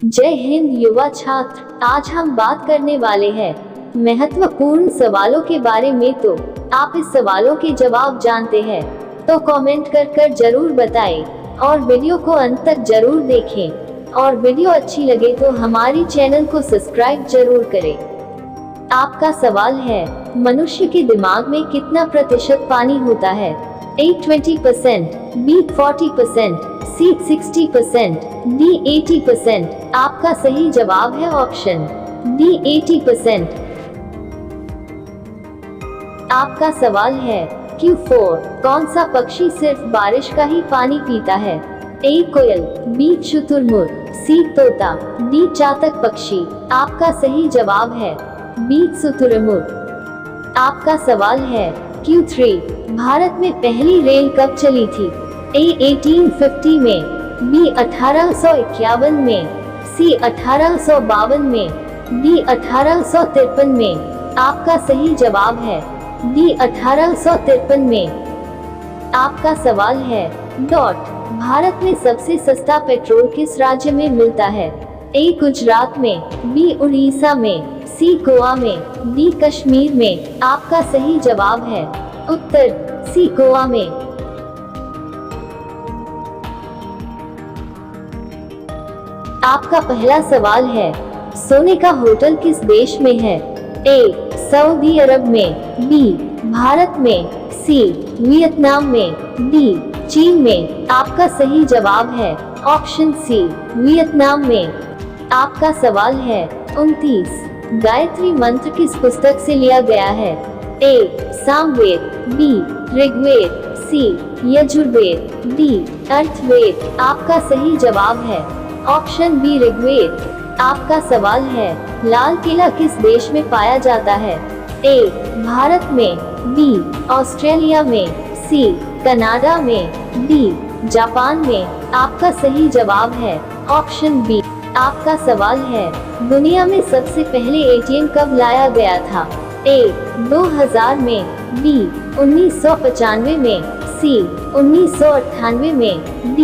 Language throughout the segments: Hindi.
जय हिंद युवा छात्र, आज हम बात करने वाले हैं महत्वपूर्ण सवालों के बारे में। तो आप इस सवालों के जवाब जानते हैं तो कमेंट कर जरूर बताएं और वीडियो को अंत तक जरूर देखें। और वीडियो अच्छी लगे तो हमारी चैनल को सब्सक्राइब जरूर करें। आपका सवाल है, मनुष्य के दिमाग में कितना प्रतिशत पानी होता है? A 20%, B 40%, C 60%, D 80%। आपका सही जवाब है ऑप्शन D 80%। आपका सवाल है Q4, कौन सा पक्षी सिर्फ बारिश का ही पानी पीता है? A कोयल, B शुतुरमुर्ग, C तोता, D चातक पक्षी। आपका सही जवाब है B शुतुरमुर्ग। आपका सवाल है Q3, भारत में पहली रेल कब चली थी? A 1850 में, B 1851 में, C 1852 में, D 1853 में। आपका सही जवाब है D 1853 में। आपका सवाल है भारत में सबसे सस्ता पेट्रोल किस राज्य में मिलता है? A गुजरात में, B उड़ीसा में, C गोवा में, D कश्मीर में। आपका सही जवाब है उत्तर C गोवा में। आपका पहला सवाल है, सोने का होटल किस देश में है? A सऊदी अरब में, B भारत में, C वियतनाम में, D चीन में। आपका सही जवाब है ऑप्शन C वियतनाम में। आपका सवाल है 29, गायत्री मंत्र किस पुस्तक से लिया गया है? A Samaveda, B Rigveda, C Yajurveda, D अर्थवेद। आपका सही जवाब है ऑप्शन B ऋग्वेद। आपका सवाल है, लाल किला किस देश में पाया जाता है? A भारत में, B ऑस्ट्रेलिया में, C कनाडा में, D जापान में। आपका सही जवाब है ऑप्शन B। आपका सवाल है, दुनिया में सबसे पहले ATM कब लाया गया था? A 2000 में, B 1995 में, C 1998 में, D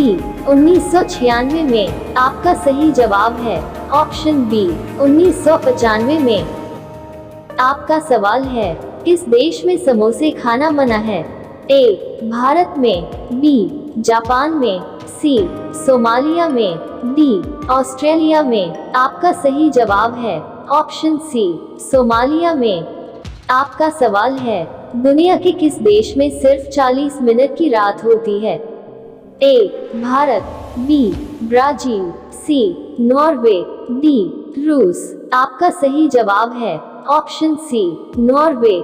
1996 में। आपका सही जवाब है ऑप्शन B 1995 में। आपका सवाल है, किस देश में समोसे खाना मना है? A भारत में, B जापान में, C सोमालिया में, D ऑस्ट्रेलिया में। आपका सही जवाब है ऑप्शन C सोमालिया में। आपका सवाल है, दुनिया के किस देश में सिर्फ 40 मिनट की रात होती है? A Bharat, B Brazil, C Norway, D रूस। आपका सही जवाब है ऑप्शन C नॉर्वे।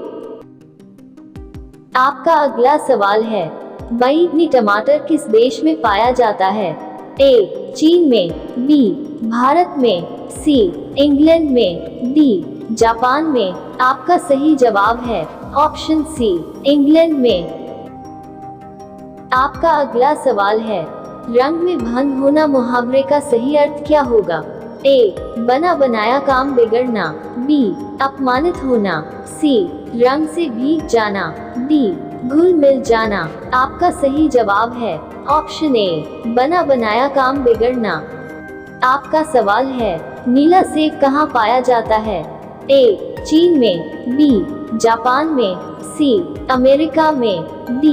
आपका अगला सवाल है, बैंगनी टमाटर किस देश में पाया जाता है? A चीन में, B भारत में, C इंग्लैंड में, D जापान में। आपका सही जवाब है ऑप्शन C इंग्लैंड में। आपका अगला सवाल है, रंग में भंग होना मुहावरे का सही अर्थ क्या होगा? A बना बनाया काम बिगड़ना, B अपमानित होना, C रंग से भीग जाना, D घुल मिल जाना। आपका सही जवाब है ऑप्शन A बना बनाया काम बिगड़ना। आपका सवाल है, नीला सेब कहाँ पाया जाता है? A चीन में, B जापान में, C अमेरिका में, D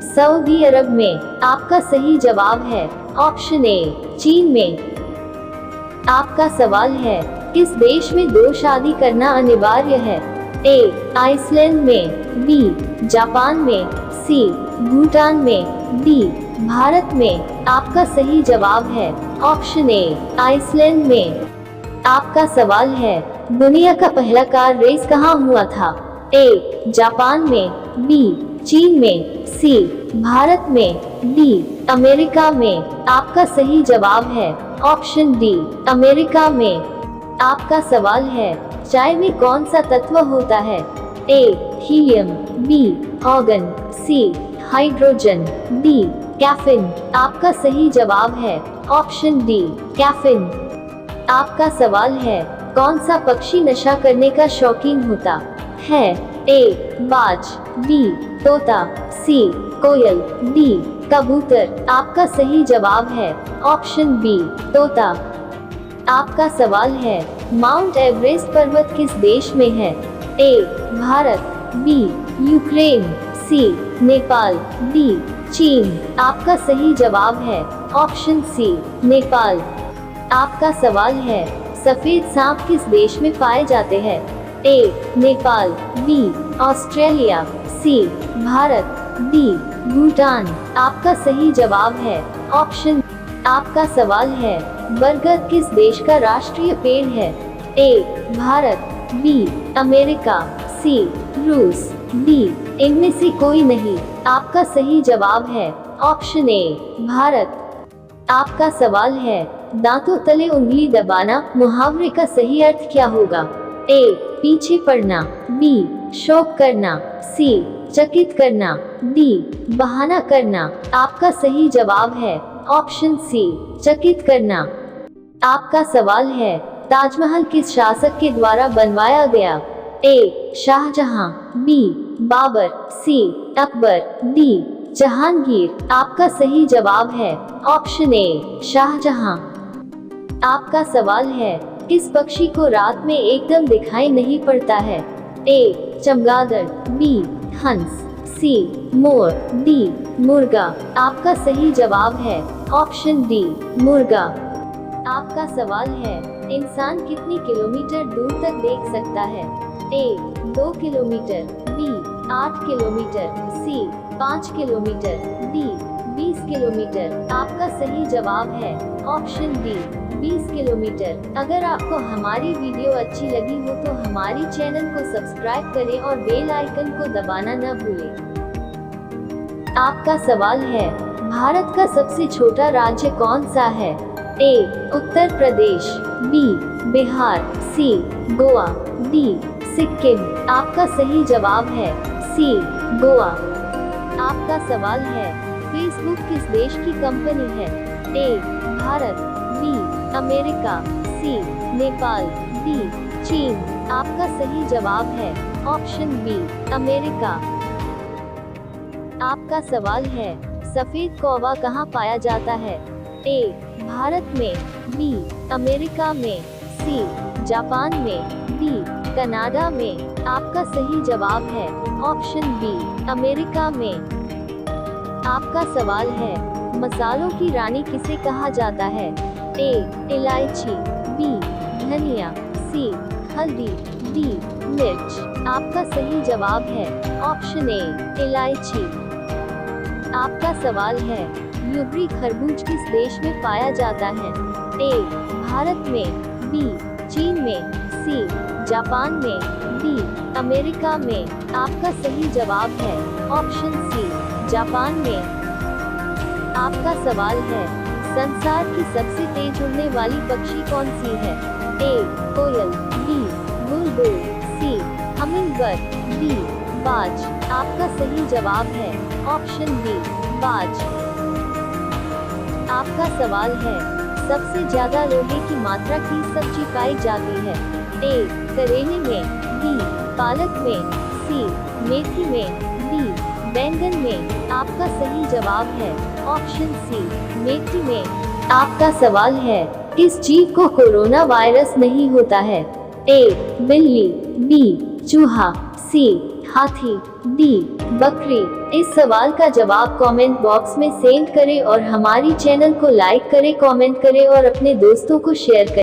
सऊदी अरब में। आपका सही जवाब है ऑप्शन A चीन में। आपका सवाल है, किस देश में 2 शादी करना अनिवार्य है? A आइसलैंड में, B जापान में, C भूटान में, D भारत में। आपका सही जवाब है ऑप्शन A आइसलैंड में। आपका सवाल है, दुनिया का पहला कार रेस कहाँ हुआ था? A जापान में, B चीन में, C भारत में, D अमेरिका में। आपका सही जवाब है ऑप्शन D अमेरिका में। आपका सवाल है, चाय में कौन सा तत्व होता है? A helium, B organ, C hydrogen, D caffeine. आपका सही जवाब है ऑप्शन D कैफीन। आपका सवाल है, कौन सा पक्षी नशा करने का शौकीन होता है? A बाज, B तोता, C कोयल, D कबूतर। आपका सही जवाब है ऑप्शन B तोता। आपका सवाल है, माउंट एवरेस्ट पर्वत किस देश में है? ए भारत, बी यूक्रेन, सी नेपाल, डी चीन। आपका सही जवाब है ऑप्शन सी नेपाल। आपका सवाल है, सफेद सांप किस देश में पाए जाते हैं? ए नेपाल, बी ऑस्ट्रेलिया, सी भारत, डी भूटान। आपका सही जवाब है ऑप्शन। आपका सवाल है, बरगद किस देश का राष्ट्रीय पेड़ है? ए भारत, बी अमेरिका, सी रूस, डी इनमें से कोई नहीं। आपका सही जवाब है ऑप्शन ए भारत। आपका सवाल है, दांतों तले उंगली दबाना मुहावरे का सही अर्थ क्या होगा? ए पीछे पड़ना, बी शोक करना, सी चकित करना, डी बहाना करना। आपका सही जवाब है ऑप्शन सी चकित करना। आपका सवाल है, ताजमहल किस शासक के द्वारा बनवाया गया? ए शाहजहां, बी बाबर, सी अकबर, डी जहांगीर। आपका सही जवाब है ऑप्शन ए शाहजहां। आपका सवाल है, किस पक्षी को रात में एकदम दिखाई नहीं पड़ता है? ए चमगादड़, बी हंस, सी मोर, डी मुर्गा। आपका सही जवाब है ऑप्शन डी मुर्गा। आपका सवाल है, इंसान कितनी किलोमीटर दूर तक देख सकता है? ए 2 किलोमीटर, बी 8 किलोमीटर, सी 5 किलोमीटर, डी 20 किलोमीटर। आपका सही जवाब है ऑप्शन डी 20 किलोमीटर। अगर आपको हमारी वीडियो अच्छी लगी हो तो हमारी चैनल को सब्सक्राइब करें और बेल आइकन को दबाना न भूलें। आपका सवाल है, भारत का सबसे छोटा राज्य कौन सा है? ए उत्तर प्रदेश, बी बिहार, सी गोवा, डी सिक्किम। आपका सही जवाब है सी गोवा। आपका सवाल है, फेसबुक किस देश की कंपनी है? ए भारत, बी अमेरिका, सी नेपाल, डी चीन। आपका सही जवाब है ऑप्शन बी अमेरिका। आपका सवाल है, सफेद कौवा कहाँ पाया जाता है? ए भारत में, बी अमेरिका में, सी जापान में, डी कनाडा में। आपका सही जवाब है ऑप्शन बी अमेरिका में। आपका सवाल है, मसालों की रानी किसे कहा जाता है? ए इलायची, बी धनिया, सी हल्दी, डी मिर्च। आपका सही जवाब है ऑप्शन ए इलायची। आपका सवाल है, यूबरी खरबूज किस देश में पाया जाता है? ए भारत में, बी चीन में, सी जापान में, डी अमेरिका में। आपका सही जवाब है ऑप्शन सी जापान में। आपका सवाल है, संसार की सबसे तेज उड़ने वाली पक्षी कौन सी है? ए कोयल, बी बुलबुल, सी हमिंगबर्ड, डी बाज। आपका सही जवाब है ऑप्शन बी बाज। आपका सवाल है, सबसे ज्यादा लोहे की मात्रा की सब्जी पाई जाती है? ए करेले में, बी पालक में, सी मेथी में, डी बैंगन में। आपका सही जवाब है ऑप्शन सी मेथी में। आपका सवाल है, किस जीव को कोरोना वायरस नहीं होता है? ए बिल्ली, बी चूहा, सी हाथी, डी बकरी। इस सवाल का जवाब कमेंट बॉक्स में सेंड करें और हमारी चैनल को लाइक करें, कमेंट करें और अपने दोस्तों को शेयर करें।